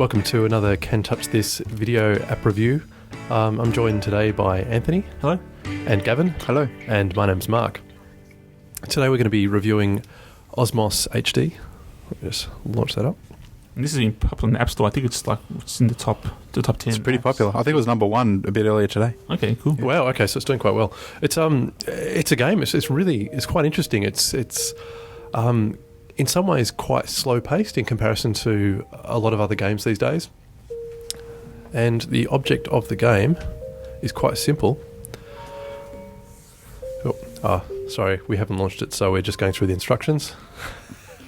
welcome to another Can Touch This video app review. I'm joined today by Anthony. Hello. And Gavin. Hello. And my name's Mark. Today we're going to be reviewing Osmos HD. Let me just launch that up. And this has been popular in the App Store. I think it's in the top 10. It's pretty apps. popular. I think it was number one a bit earlier today. Okay, cool. Wow. Okay, so it's doing quite well. It's a game. It's quite interesting. It's in some ways quite slow paced in comparison to a lot of other games these days. And the object of the game is quite simple. Sorry, we haven't launched it, so we're just going through the instructions.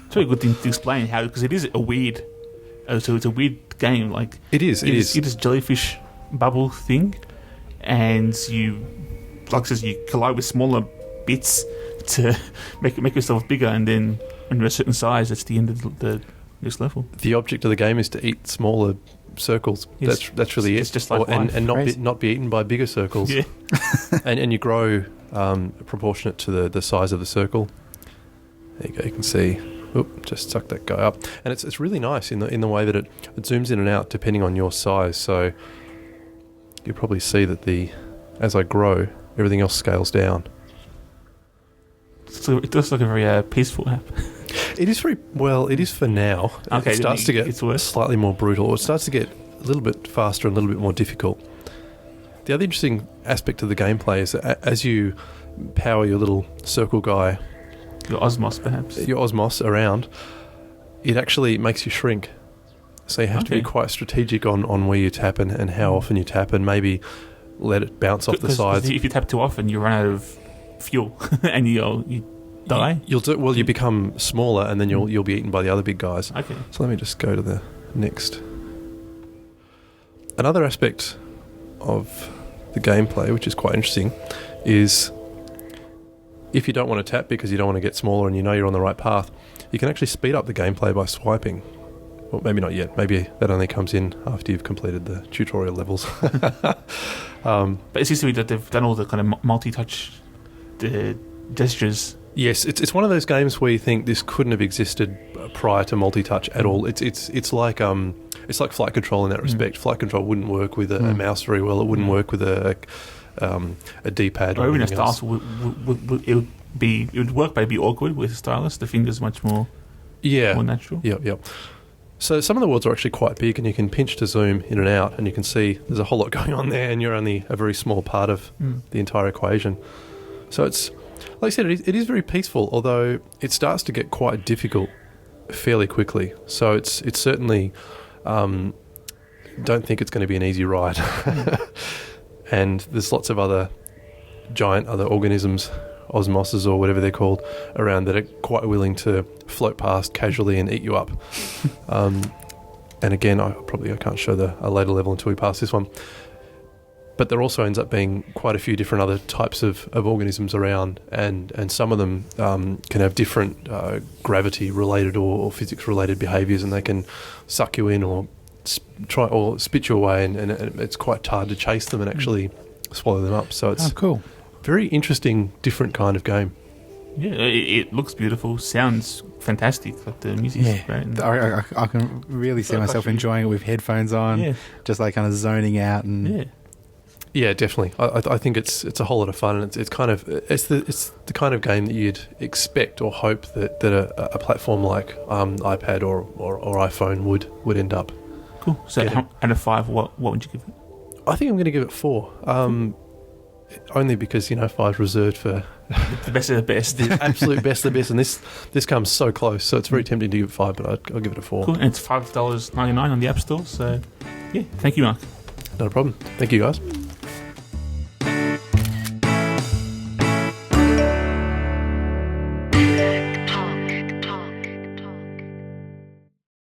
It's a very good thing to explain how, because it is a weird. So it's a weird game. Like it is. It is jellyfish bubble thing, and you collide with smaller bits to make yourself bigger, and then when you're a certain size, that's the end of the next level. The object of the game is to eat smaller circles. Yes. That's really It's it. just like and not be eaten by bigger circles. Yeah. and you grow proportionate to the size of the circle. There you go. You can see. Oop, just suck that guy up, and it's really nice in the way that it zooms in and out depending on your size. So you probably see that as I grow, everything else scales down. So it does look a very peaceful app. It is very well. It is for now. Okay, it starts to get it's worse. slightly more brutal, or it starts to get a little bit faster and a little bit more difficult. The other interesting aspect of the gameplay is that as you power your little circle guy, Your Osmos, perhaps. your Osmos around, it actually makes you shrink. So you have to be quite strategic on where you tap and how often you tap, and maybe let it bounce off the sides. If you tap too often, you run out of fuel and you die. You become smaller, and then you'll be eaten by the other big guys. Okay. So let me just go to the next. Another aspect of the gameplay, which is quite interesting, is if you don't want to tap because you don't want to get smaller and you know you're on the right path, you can actually speed up the gameplay by swiping. Well, maybe not yet. Maybe that only comes in after you've completed the tutorial levels. But it seems to me that they've done all the kind of multi-touch gestures. Yes, it's one of those games where you think this couldn't have existed prior to multi-touch at all. It's like flight control in that respect. Flight control wouldn't work with a mouse very well. It wouldn't work with a D-pad or even a anything else. stylus it would work, but it'd be awkward with a stylus. The finger's much more more natural. Yep. So some of the worlds are actually quite big, and you can pinch to zoom in and out, and you can see there's a whole lot going on there, and you're only a very small part of the entire equation. So it's, like I said, it is very peaceful, although it starts to get quite difficult fairly quickly. So it's certainly don't think it's going to be an easy ride. And there's lots of other organisms, osmoses or whatever they're called, around that are quite willing to float past casually and eat you up. And again, I can't show a later level until we pass this one. But there also ends up being quite a few different other types of organisms around, and some of them can have different gravity-related or physics-related behaviours, and they can suck you in or try or spit you away, and it's quite hard to chase them and actually swallow them up. So it's cool. Very interesting, different kind of game. Yeah, it looks beautiful, sounds fantastic. Like the music's great. I can really see myself enjoying it with headphones on, just like kind of zoning out and. Yeah, definitely. I think it's a whole lot of fun, and it's the kind of game that you'd expect or hope that a platform like iPad or iPhone would end up. Cool. So out of 5, what would you give it? I think I'm going to give it 4. Only because 5 is reserved for the best of the best, the absolute best of the best, and this comes so close, so it's very tempting to give it 5, but I'll give it a 4. Cool, and it's $5.99 on the App Store. So, thank you, Mark. Not a problem. Thank you, guys.